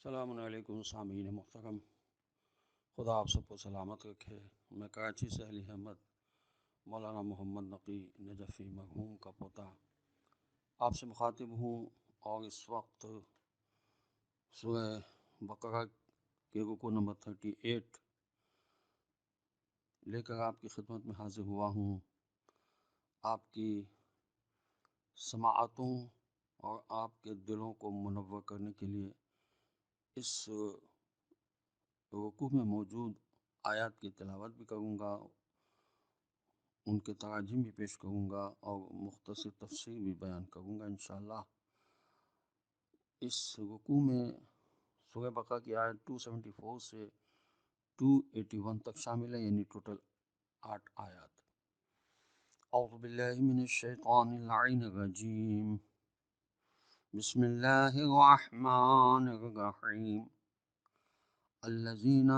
السلام علیکم سامعین محترم، خدا آپ سب کو سلامت رکھے۔ میں کراچی سے علی احمد مولانا محمد نقی نجفی مرحوم کا پوتا آپ سے مخاطب ہوں، اور اس وقت سورہ بقرہ کے رکوع نمبر 38 لے کر آپ کی خدمت میں حاضر ہوا ہوں، آپ کی سماعتوں اور آپ کے دلوں کو منور کرنے کے لیے اس رکوع میں موجود آیات کی تلاوت بھی کروں گا، ان کے تراجم بھی پیش کروں گا اور مختصر تفسیر بھی بیان کروں گا انشاءاللہ۔ اس رکوع میں سورہ بقرہ کی آیت 274 سے 281 تک شامل ہے، یعنی ٹوٹل 8 آیات۔ اعوذ باللہ من الشیطان اللعین الرجیم، بسم اللہ الرحمن الرحیم۔ الذين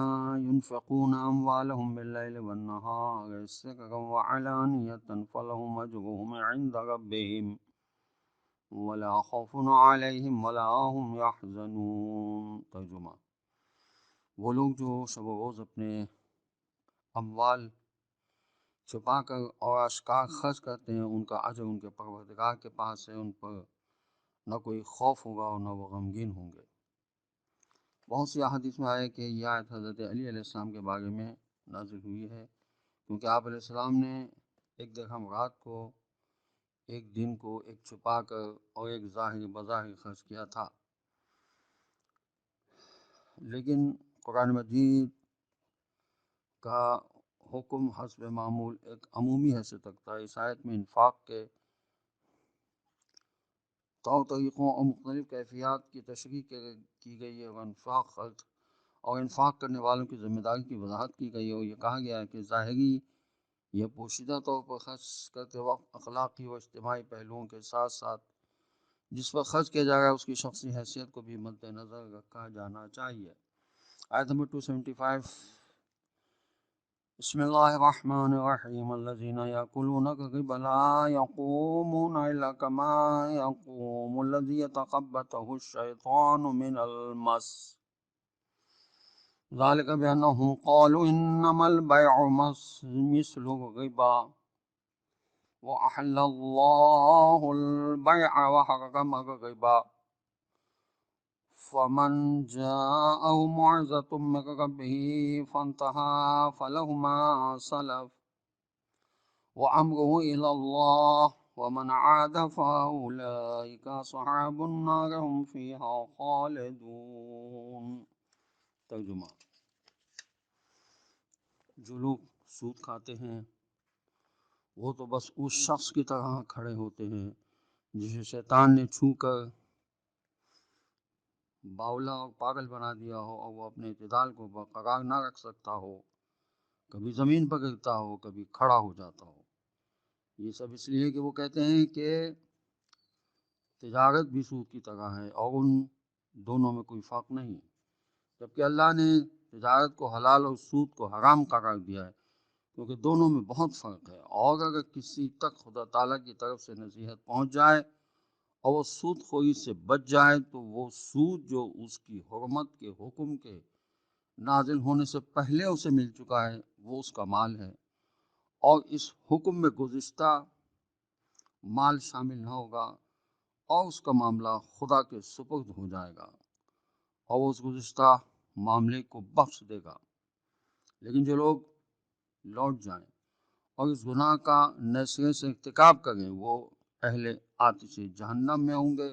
ينفقون أموالهم بالليل والنهار سرا وعلانية فلهم أجرهم عند ربهم ولا خوف عليهم ولا هم يحزنون۔ ترجمہ: وہ لوگ جو شب و روز اپنے اموال چھپا کر اور اشکار خرچ کرتے ہیں، ان کا اجر ان کے پروردگار کے پاس ہے، ان پر نہ کوئی خوف ہوگا اور نہ وہ غمگین ہوں گے۔ بہت سی احادیث میں آئے کہ یہ آیت حضرت علی علیہ السلام کے بارے میں نازل ہوئی ہے، کیونکہ آپ علیہ السلام نے ایک درہم رات کو، ایک دن کو، ایک چھپا کر اور ایک ظاہر بظاہر خرچ کیا تھا۔ لیکن قرآن مجید کا حکم حسب معمول ایک عمومی حیثیت رکھتا ہے۔ اس آیت میں انفاق کے طور طریقوں اور مختلف کیفیات کی تشریح کی گئی ہے، اور انفاق کرنے والوں کی ذمہ داری کی وضاحت کی گئی ہے، اور یہ کہا گیا ہے کہ ظاہری یا پوشیدہ طور پر خرچ کرتے وقت اخلاقی و اجتماعی پہلوؤں کے ساتھ ساتھ جس پر خرچ کیا جا رہا ہے اس کی شخصی حیثیت کو بھی مد نظر رکھا جانا چاہیے۔ آیت نمبر 275، بسم اللہ الرحمن الرحیم۔ الذین یأکلون الربا لا یقومون الا کما یقوم الذی یتخبطہ الشیطان من المس، ذلک بأنہم قالوا انما البیع مثل الربا وأحل اللہ البیع وحرم الربا، فمن جاءه موعظة من ربه فانتهى فله ما سلف وأمره إلى الله ومن عاد فأولئك أصحاب النار هم فيها خالدون۔ ترجمہ: جو لوگ سود کھاتے ہیں وہ تو بس اس شخص کی طرح کھڑے ہوتے ہیں جسے شیطان نے چھو کر باولا اور پاگل بنا دیا ہو، اور وہ اپنے اعتدال کو برقرار نہ رکھ سکتا ہو، کبھی زمین پر گرتا ہو، کبھی کھڑا ہو جاتا ہو۔ یہ سب اس لیے کہ وہ کہتے ہیں کہ تجارت بھی سود کی طرح ہے اور ان دونوں میں کوئی فرق نہیں، جبکہ اللہ نے تجارت کو حلال اور سود کو حرام قرار دیا ہے، کیونکہ دونوں میں بہت فرق ہے۔ اور اگر کسی تک خدا تعالیٰ کی طرف سے نصیحت پہنچ جائے اور وہ سود خوری سے بچ جائے تو وہ سود جو اس کی حرمت کے حکم کے نازل ہونے سے پہلے اسے مل چکا ہے وہ اس کا مال ہے، اور اس حکم میں گزشتہ مال شامل نہ ہوگا، اور اس کا معاملہ خدا کے سپرد ہو جائے گا اور وہ اس گزشتہ معاملے کو بخش دے گا۔ لیکن جو لوگ لوٹ جائیں اور اس گناہ کا نئے سرے سے ارتکاب کریں وہ اہل آتش جہنم میں ہوں گے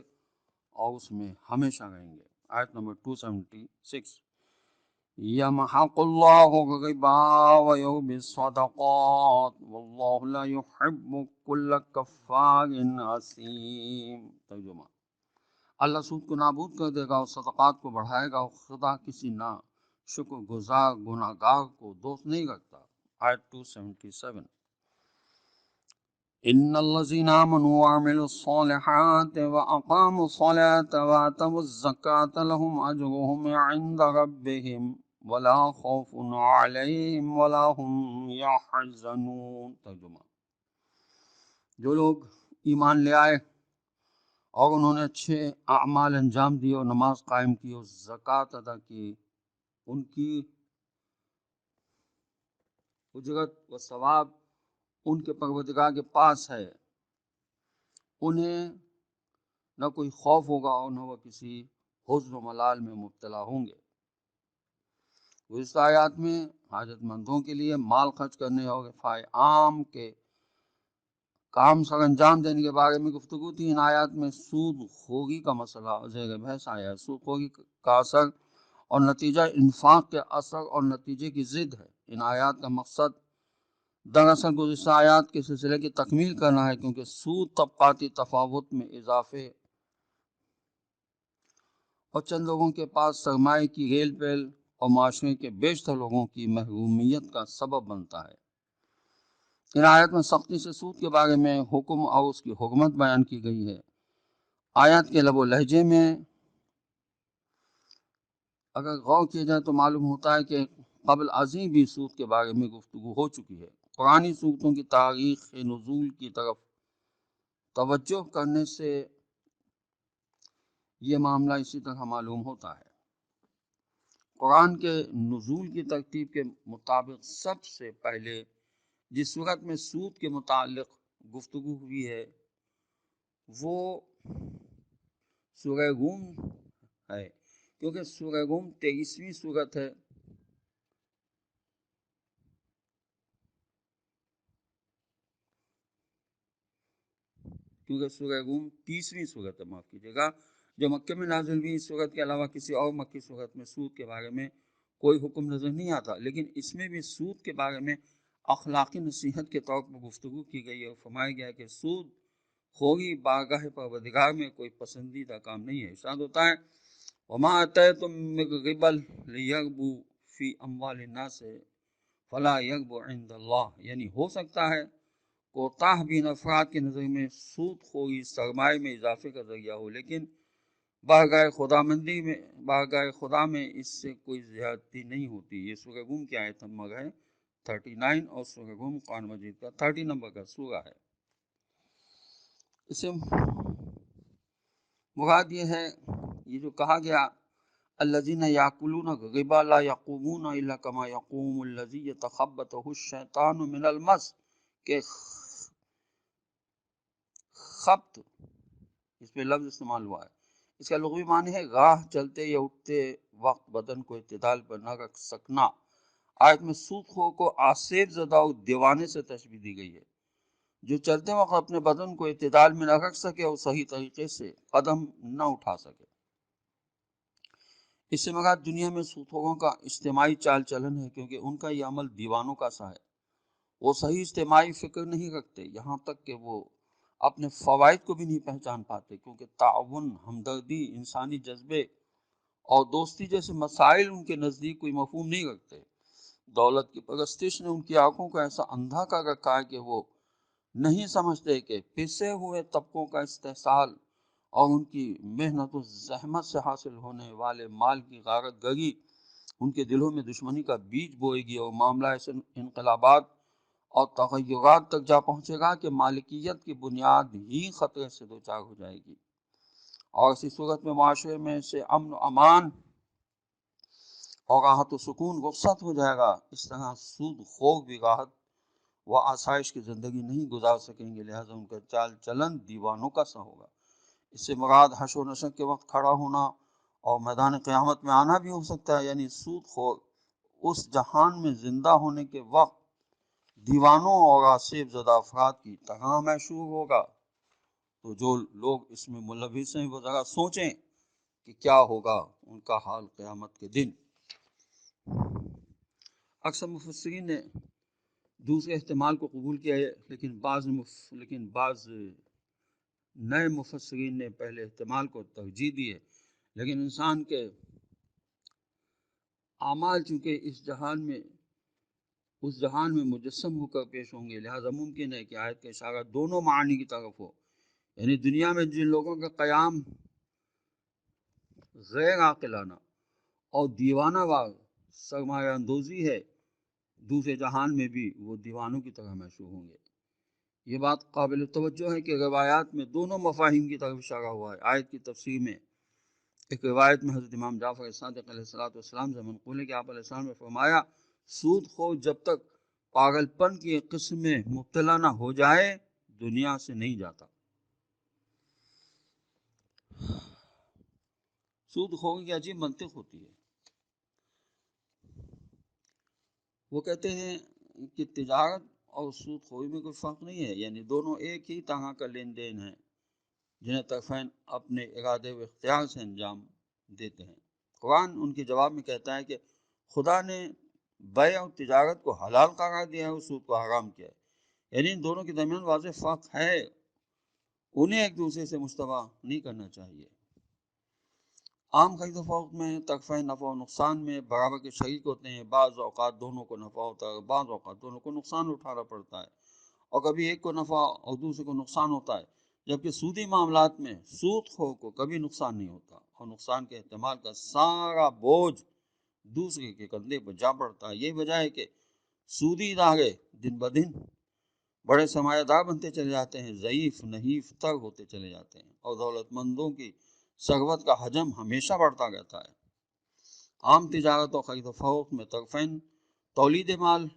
اور اس میں ہمیشہ رہیں گے۔ آیت نمبر 276، یمحق اللہ الربا ویربی الصدقات واللہ لا یحب کل کفار اثیم۔ ترجمہ: اللہ سود کو نابود کر دے گا اور صدقات کو بڑھائے گا، اور خدا کسی نا شکر گزار گناہ گار کو دوست نہیں رکھتا۔ آیت 277، ان الذين آمنوا وعملوا الصالحات واقاموا الصلاة واتوا الزكاة لهم اجرهم عند ربهم ولا خوف عليهم ولا هم يحزنون۔ ترجمہ: جو لوگ ایمان لے آئے اور انہوں نے اچھے اعمال انجام دیے اور نماز قائم کی اور زکوٰۃ ادا کی، ان کی اجرت و ثواب ان کے پروردگار کے پاس ہے، انہیں نہ کوئی خوف ہوگا اور نہ وہ کسی حزن و ملال میں مبتلا ہوں گے۔ گزشتہ آیات میں حاجت مندوں کے لیے مال خرچ کرنے اور رفاع عام کے کام سر انجام دینے کے بارے میں گفتگو تھی۔ ان آیات میں سود خوری کا مسئلہ زیر بحث آیا ہے۔ سود خوری کا اثر اور نتیجہ انفاق کے اثر اور نتیجے کی ضد ہے۔ ان آیات کا مقصد دراصل گزشتہ آیات کے سلسلے کی تکمیل کرنا ہے، کیونکہ سود طبقاتی تفاوت میں اضافے اور چند لوگوں کے پاس سرمایہ کی ریل پیل اور معاشرے کے بیشتر لوگوں کی محرومیت کا سبب بنتا ہے۔ ان آیت میں سختی سے سود کے بارے میں حکم اور اس کی حکمت بیان کی گئی ہے۔ آیت کے لب و لہجے میں اگر غور کیا جائے تو معلوم ہوتا ہے کہ قبل ازیں بھی سود کے بارے میں گفتگو ہو چکی ہے۔ قرآنی صورتوں کی تاریخ نزول کی طرف توجہ کرنے سے یہ معاملہ اسی طرح معلوم ہوتا ہے۔ قرآن کے نزول کی ترتیب کے مطابق سب سے پہلے جس صورت میں سود کے متعلق گفتگو ہوئی ہے وہ سورہ روم ہے، کیونکہ سورہ روم 23ویں صورت ہے۔ کیونکہ سورہ روم 30ویں صورت ہے، معاف کیجیے گا، جو مکے میں نازل ہوئی۔ اس صورت کے علاوہ کسی اور مکی صورت میں سود کے بارے میں کوئی حکم نظر نہیں آتا، لیکن اس میں بھی سود کے بارے میں اخلاقی نصیحت کے طور پر گفتگو کی گئی ہے اور فرمایا گیا کہ سود خوری بارگاہ پروردگار میں کوئی پسندیدہ کام نہیں ہے۔ ارشاد ہوتا ہے وَمَا آتَيْتُم مِّن رِبًا لِيَرْبُوا فِي أَمْوَالِ النَّاسِ فَلَا يَرْبُ عِندَ اللَّهِ، یعنی ہو سکتا ہے کوتاہ بین افراد کی نظر میں سود خوری سرمایہ میں اضافے کا ذریعہ ہو، لیکن بارگاہ خدا میں اس سے کوئی زیادتی نہیں ہوتی۔ یہ سورہ روم کی آیت نمبر ہے 39 اور سورہ روم قرآن مجید کا 30 نمبر کا سورہ ہے۔ اس سے مراد یہ ہے، یہ جو کہا گیا الذین یاکلون الربا لا یقومون الا کما یقوم الذی یتخبطہ الشیطان من المس، کہ خبط اس پہ لفظ استعمال ہوا ہے، اس کا لغوی معنی ہے راہ چلتے یا اٹھتے وقت بدن کو اعتدال پر نہ رکھ سکنا۔ آیت میں سود خور کو آسیب زدہ اور دیوانے سے تشبیہ دی گئی ہے، جو چلتے وقت اپنے بدن کو اعتدال میں نہ رکھ سکے اور صحیح طریقے سے قدم نہ اٹھا سکے۔ اس سے مراد دنیا میں سود خوروں کا اجتماعی چال چلن ہے، کیونکہ ان کا یہ عمل دیوانوں کا سا ہے۔ وہ صحیح اجتماعی فکر نہیں رکھتے، یہاں تک کہ وہ اپنے فوائد کو بھی نہیں پہچان پاتے، کیونکہ تعاون، ہمدردی، انسانی جذبے اور دوستی جیسے مسائل ان کے نزدیک کوئی مفہوم نہیں رکھتے۔ دولت کی پرستش نے ان کی آنکھوں کو ایسا اندھا کر رکھا ہے کہ وہ نہیں سمجھتے کہ پسے ہوئے طبقوں کا استحصال اور ان کی محنت و زحمت سے حاصل ہونے والے مال کی غارت گری ان کے دلوں میں دشمنی کا بیج بوئے گی، اور معاملہ ایسے انقلابات اور تغیرات تک جا پہنچے گا کہ مالکیت کی بنیاد ہی خطرے سے دوچار ہو جائے گی، اور اسی صورت میں معاشرے میں سے امن و امان اور راحت و سکون رخصت ہو جائے گا۔ اس طرح سود خور بھی راحت و آسائش کی زندگی نہیں گزار سکیں گے، لہٰذا ان کا چال چلن دیوانوں کا سا ہوگا۔ اس سے مراد حشر و نشر کے وقت کھڑا ہونا اور میدان قیامت میں آنا بھی ہو سکتا ہے، یعنی سود خور اس جہان میں زندہ ہونے کے وقت دیوانوں اور آسیب زدہ افراد کی طرح محشور ہوگا۔ تو جو لوگ اس میں ملوث ہیں وہ ذرا سوچیں کہ کیا ہوگا ان کا حال قیامت کے دن۔ اکثر مفسرین نے دوسرے احتمال کو قبول کیا ہے، لیکن بعض نئے مفسرین نے پہلے احتمال کو ترجیح دی ہے۔ لیکن انسان کے اعمال چونکہ اس جہان میں مجسم ہو کر پیش ہوں گے، لہذا ممکن ہے کہ آیت کا اشارہ دونوں معنی کی طرف ہو، یعنی دنیا میں جن لوگوں کا قیام غیر عاقلانہ اور دیوانہ وار سرمایہ اندوزی ہے، دوسرے جہان میں بھی وہ دیوانوں کی طرح محشور ہوں گے۔ یہ بات قابل توجہ ہے کہ روایات میں دونوں مفاہیم کی طرف اشارہ ہوا ہے۔ آیت کی تفسیر میں ایک روایت میں حضرت امام جعفر صادق علیہ السلام سے منقول ہے کہ آپ علیہ السلام نے فرمایا سود خور جب تک پاگل پن کی ایک قسم میں مبتلا نہ ہو جائے دنیا سے نہیں جاتا۔ سود خور کی عجیب منطق ہوتی ہے۔ وہ کہتے ہیں کہ تجارت اور سود خوری میں کوئی فرق نہیں ہے، یعنی دونوں ایک ہی طرح کا لین دین ہے جنہیں طرفین اپنے ارادے و اختیار سے انجام دیتے ہیں۔ قرآن ان کے جواب میں کہتا ہے کہ خدا نے بیع اور تجارت کو حلال قرار دیا ہے اور سود کو حرام کیا ہے، یعنی ان دونوں کے درمیان واضح فرق ہے، انہیں ایک دوسرے سے مشتبہ نہیں کرنا چاہیے۔ عام خرید و فروخت میں طرفین نفع و نقصان میں برابر کے شریک ہوتے ہیں، بعض اوقات دونوں کو نفع ہوتا ہے، بعض اوقات دونوں کو نقصان اٹھانا پڑتا ہے، اور کبھی ایک کو نفع اور دوسرے کو نقصان ہوتا ہے، جبکہ سودی معاملات میں سود خور کو کبھی نقصان نہیں ہوتا اور نقصان کے احتمال کا سارا بوجھ دوسرے کے کندھے پر جا پڑتا ہے۔ یہی وجہ ہے کہ سودی ادارے دن بدن بڑے سرمایہ دار بنتے چلے جاتے ہیں، ضعیف نحیف تر ہوتے چلے جاتے ہیں، اور دولت مندوں کی ثروت کا حجم ہمیشہ بڑھتا رہتا ہے۔ عام تجارت اور خرید و فروخت میں طرفین تولید مال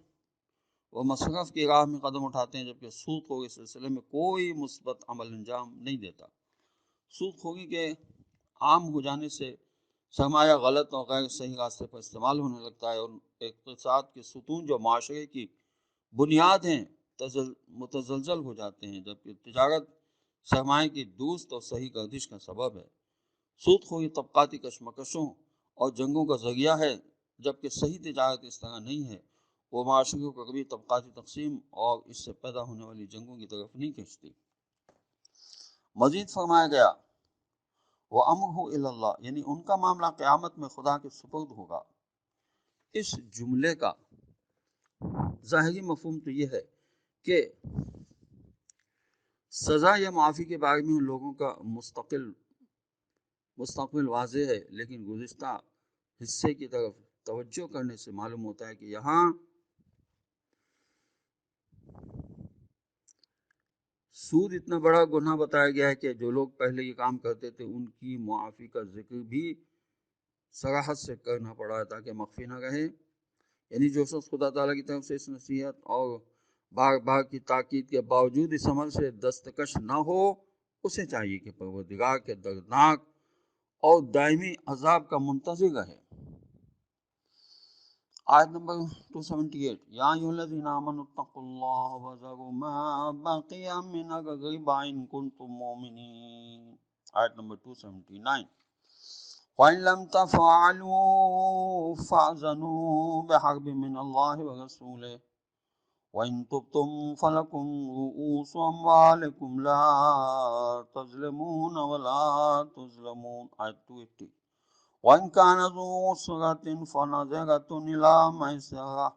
و مصرف کی راہ میں قدم اٹھاتے ہیں، جبکہ سود خوری اس سلسلے میں کوئی مثبت عمل انجام نہیں دیتا۔ سود خوری کے عام ہو جانے سے سرمایہ غلط اور غیر صحیح راستے پر استعمال ہونے لگتا ہے، اور اقتصاد کے ستون جو معاشرے کی بنیاد ہیں متزلزل ہو جاتے ہیں، جبکہ تجارت سرمایہ کی درست اور صحیح گردش کا سبب ہے۔ سود خوری طبقاتی کشمکشوں اور جنگوں کا ذریعہ ہے، جبکہ صحیح تجارت اس طرح نہیں ہے، وہ معاشرے کو کبھی طبقاتی تقسیم اور اس سے پیدا ہونے والی جنگوں کی طرف نہیں کھینچتی۔ مزید فرمایا گیا وَأَمْرُهُ إِلَى اللَّهِ، یعنی ان کا معاملہ قیامت میں خدا کے سپرد ہوگا۔ اس جملے کا ظاہری مفہوم تو یہ ہے کہ سزا یا معافی کے بارے میں ان لوگوں کا مستقبل واضح ہے، لیکن گزشتہ حصے کی طرف توجہ کرنے سے معلوم ہوتا ہے کہ یہاں سود اتنا بڑا گناہ بتایا گیا ہے کہ جو لوگ پہلے یہ کام کرتے تھے ان کی معافی کا ذکر بھی صراحت سے کرنا پڑا ہے تاکہ مخفی نہ رہے۔ یعنی جو شخص خدا تعالیٰ کی طرف سے اس نصیحت اور بار بار کی تاکید کے باوجود اس عمل سے دستکش نہ ہو، اسے چاہیے کہ پروردگار کے دردناک اور دائمی عذاب کا منتظر رہے۔ آیت نمبر 278 یا ایھا الذین آمنوا اتقوا اللہ وذروا ما بقی من الربا ان کنتم مؤمنین۔ آیت نمبر 279 وَإِن لَّمْ تَفْعَلُوا فَأْذَنُوا بِحَرْبٍ مِّنَ اللَّهِ وَرَسُولِهِ وَإِن تُبْتُمْ فَلَكُمْ رُءُوسُ أَمْوَالِكُمْ لَا تَظْلِمُونَ وَلَا تُظْلَمُونَ۔ آیت 280 وَإِن كَانَ ذُو عُسْرَةٍ فَنَظِرَةٌ إِلَىٰ مَيْسَرَةٍ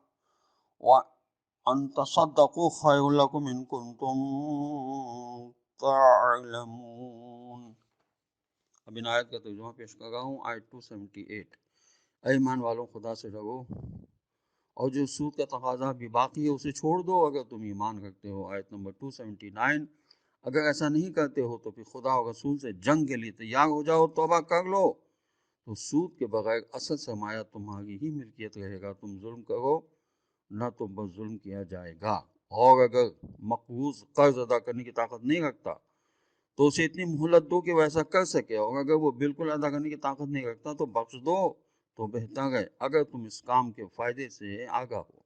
وَأَن تَصَدَّقُوا خَيْرٌ لَّكُمْ إِن كُنتُم تَعْلَمُونَ۔ اب ان آیت کا ترجمہ پیش کر رہا ہوں۔ آیت 278 اے ایمان والوں خدا سے ڈرو اور جو سود کا تقاضا بھی باقی ہے اسے چھوڑ دو اگر تم ایمان رکھتے ہو۔ آیت نمبر 279 اگر ایسا نہیں کرتے ہو تو پھر خدا اور رسول سے جنگ کے لیے تیار ہو جاؤ، توبہ کر لو، تو سود کے بغیر اصل سرمایہ تمہاری ہی ملکیت رہے گا، تم ظلم کرو نہ تم پر ظلم کیا جائے گا۔ اور اگر مقروض قرض ادا کرنے کی طاقت نہیں رکھتا تو اسے اتنی مہلت دو کہ وہ ایسا کر سکے، اور اگر وہ بالکل ادا کرنے کی طاقت نہیں رکھتا تو بخش دو تو بہتر ہے اگر تم اس کام کے فائدے سے آگاہ ہو۔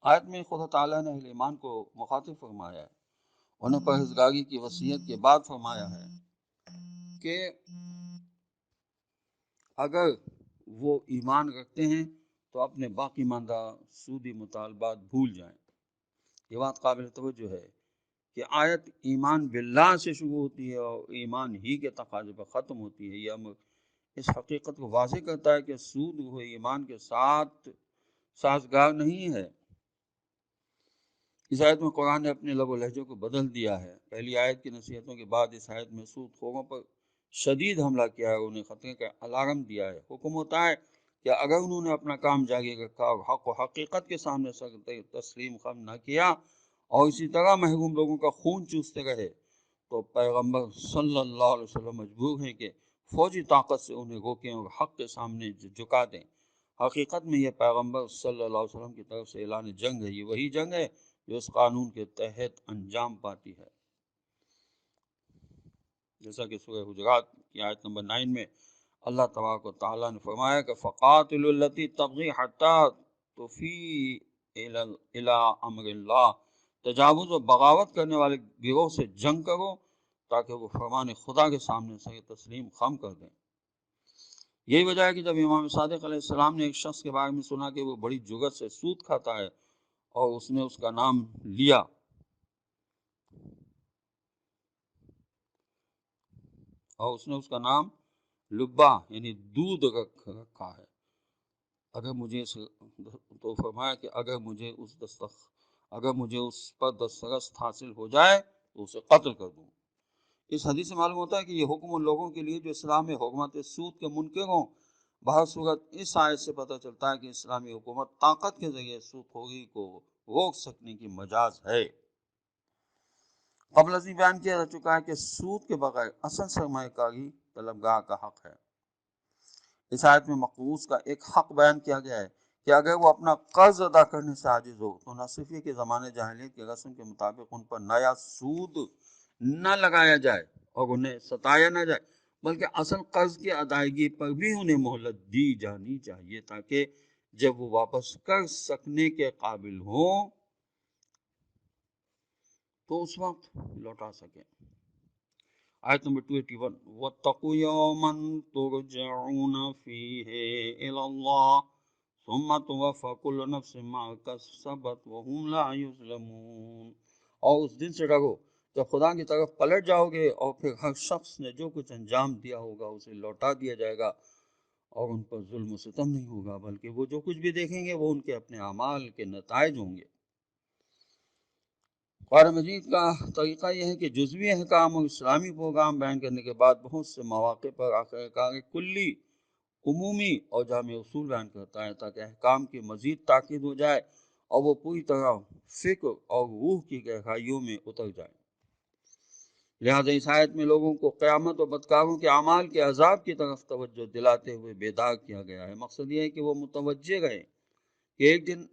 آیت میں خدا تعالیٰ نے اہل ایمان کو مخاطب فرمایا ہے، انہیں پرہیزگاری کی وصیت کے بعد فرمایا ہے کہ اگر وہ ایمان رکھتے ہیں تو اپنے باقی ماندہ سودی مطالبات بھول جائیں۔ یہ بات قابل توجہ ہے کہ آیت ایمان باللہ سے شروع ہوتی ہے اور ایمان ہی کے تقاضے پر ختم ہوتی ہے۔ یہ امر اس حقیقت کو واضح کرتا ہے کہ سود وہ ایمان کے ساتھ سازگار نہیں ہے۔ اس آیت میں قرآن نے اپنے لب و لہجے کو بدل دیا ہے۔ پہلی آیت کی نصیحتوں کے بعد اس آیت میں سود خوروں پر شدید حملہ کیا ہے اور انہیں خطرے کا الارم دیا ہے۔ حکم ہوتا ہے کہ اگر انہوں نے اپنا کام جاری رکھا اور حق و حقیقت کے سامنے سر تسلیم خم نہ کیا اور اسی طرح محروم لوگوں کا خون چوستے رہے تو پیغمبر صلی اللہ علیہ وسلم مجبور ہیں کہ فوجی طاقت سے انہیں روکیں اور حق کے سامنے جھکا دیں۔ حقیقت میں یہ پیغمبر صلی اللہ علیہ وسلم کی طرف سے اعلان جنگ ہے، یہ وہی جنگ ہے جو اس قانون کے تحت انجام پاتی ہے۔ جیسا کہ سورہ حجرات کی آیت نمبر 9 میں اللہ تبارک و تعالیٰ نے فرمایا کہ فَقَاتِلُوا الَّتِي تَبْغِي حَتَّىٰ تُفِيءَ إِلَىٰ أَمْرِ اللَّهِ، تجاوز و بغاوت کرنے والے گروہ سے جنگ کرو تاکہ وہ فرمان خدا کے سامنے سے تسلیم خم کر دیں۔ یہی وجہ ہے کہ جب امام صادق علیہ السلام نے ایک شخص کے بارے میں سنا کہ وہ بڑی جرت سے سود کھاتا ہے اور اس نے اس کا نام لیا لبا یعنی دودھ رکھا ہے، تو فرمایا کہ اگر مجھے اس پر دسترست حاصل ہو جائے تو اسے قتل کر دوں۔ اس حدیث سے معلوم ہوتا ہے کہ یہ حکم ان لوگوں کے لیے جو اسلام میں حکومت سود کے منکر ہوں۔ بہر صورت اس آیت سے پتہ چلتا ہے کہ اسلامی حکومت طاقت کے ذریعے سود خوری کو روک سکنے کی مجاز ہے۔ قبل ازیں بیان کیا جا چکا ہے کہ سود کے بغیر اصل سرمایہ کاری طلبگار کا حق ہے۔ اس آیت میں مقروض کا ایک حق بیان کیا گیا ہے کہ اگر وہ اپنا قرض ادا کرنے سے عاجز ہو تو نہ صرف یہ کہ زمانے جاہلیت کے رسم کے مطابق ان پر نیا سود نہ لگایا جائے اور انہیں ستایا نہ جائے، بلکہ اصل قرض کی ادائیگی پر بھی انہیں مہلت دی جانی چاہیے تاکہ جب وہ واپس کر سکنے کے قابل ہوں تو اس وقت لوٹا سکیں۔ آیت نمبر 281 وَاتَّقُوا يَوْمًا تُرْجَعُونَ فِيهِ إِلَى اللَّهِ ثُمَّ تُوَفَّى كُلُّ نَفْسٍ مَا كَسَبَتْ وَهُمْ لَا يُظْلَمُونَ، اور اس دن سے ڈرو جب خدا کی طرف پلٹ جاؤ گے اور پھر ہر شخص نے جو کچھ انجام دیا ہوگا اسے لوٹا دیا جائے گا اور ان پر ظلم و ستم نہیں ہوگا، بلکہ وہ جو کچھ بھی دیکھیں گے وہ ان کے اپنے اعمال کے نتائج ہوں گے۔ قرآن مجید کا طریقہ یہ ہے کہ جزوی احکام اور اسلامی پروگرام بیان کرنے کے بعد بہت سے مواقع پر آخرکار کلی، عمومی اور جامع اصول بیان کرتا ہے تاکہ احکام کی مزید تاکید ہو جائے اور وہ پوری طرح فکر اور روح کی گہرائیوں میں اتر جائے۔ لہذا اس آیت میں لوگوں کو قیامت و بدکاروں کے اعمال کے عذاب کی طرف توجہ دلاتے ہوئے بیدار کیا گیا ہے۔ مقصد یہ ہے کہ وہ متوجہ رہیں کہ ایک دن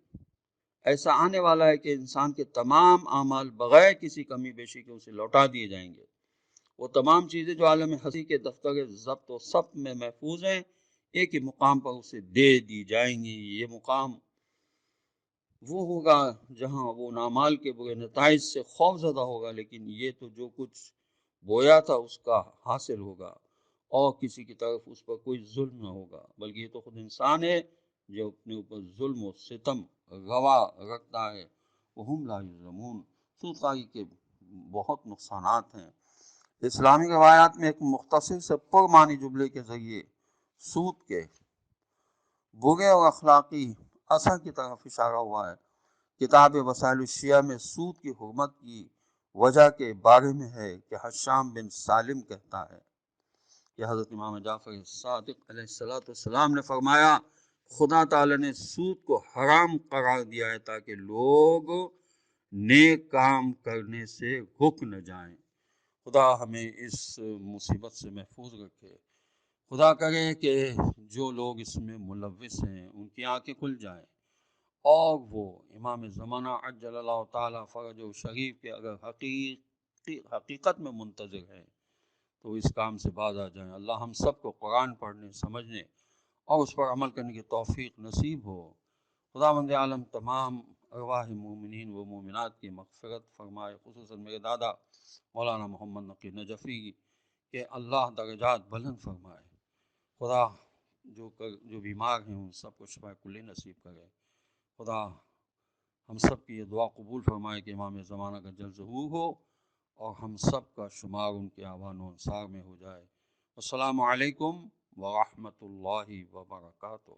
ایسا آنے والا ہے کہ انسان کے تمام اعمال بغیر کسی کمی بیشی کے اسے لوٹا دیے جائیں گے۔ وہ تمام چیزیں جو عالم ہستی کے دفتر ضبط و ثبت میں محفوظ ہیں ایک ہی مقام پر اسے دے دی جائیں گی۔ یہ مقام وہ ہوگا جہاں وہ اعمال کے برے نتائج سے خوف زدہ ہوگا، لیکن یہ تو جو کچھ بویا تھا اس کا حاصل ہوگا اور کسی کی طرف اس پر کوئی ظلم نہ ہوگا، بلکہ یہ تو خود انسان ہے جو اپنے اوپر ظلم و ستم روا رکھتا ہے۔ وَهُمْ لَا يُظْلَمُونَ، سود خواری کے بہت نقصانات ہیں۔ اسلامی روایات میں ایک مختصر سے پرمعنی جملے کے ذریعے سود کے برے اور اخلاقی اثر کی طرف اشارہ ہوا ہے۔ کتاب وسائل الشیعہ میں سود کی حرمت کی وجہ کے بارے میں ہے کہ حشام بن سالم کہتا ہے کہ حضرت امام جعفر صادق علیہ السلام نے فرمایا خدا تعالی نے سود کو حرام قرار دیا ہے تاکہ لوگ نیک کام کرنے سے رک نہ جائیں۔ خدا ہمیں اس مصیبت سے محفوظ رکھے۔ خدا کرے کہ جو لوگ اس میں ملوث ہیں ان کی آنکھیں کھل جائیں اور وہ امام زمانہ عجل اللہ تعالیٰ فرجہ شریف کے اگر حقیقت میں منتظر ہیں تو اس کام سے باز آ جائیں۔ اللہ ہم سب کو قرآن پڑھنے، سمجھنے اور اس پر عمل کرنے کی توفیق نصیب ہو۔ خداوند عالم تمام ارواح مومنین و مومنات کی مغفرت فرمائے، خصوصاً میرے دادا مولانا محمد نقی نجفی کہ اللہ درجات بلند فرمائے۔ خدا جو بیمار ہیں ان سب کو شفا کلی نصیب کرے۔ خدا ہم سب کی یہ دعا قبول فرمائے کہ امام زمانہ کا جلد ظہور ہو اور ہم سب کا شمار ان کے اعوان و انصار میں ہو جائے۔ السلام علیکم ورحمۃ اللہ وبرکاتہ۔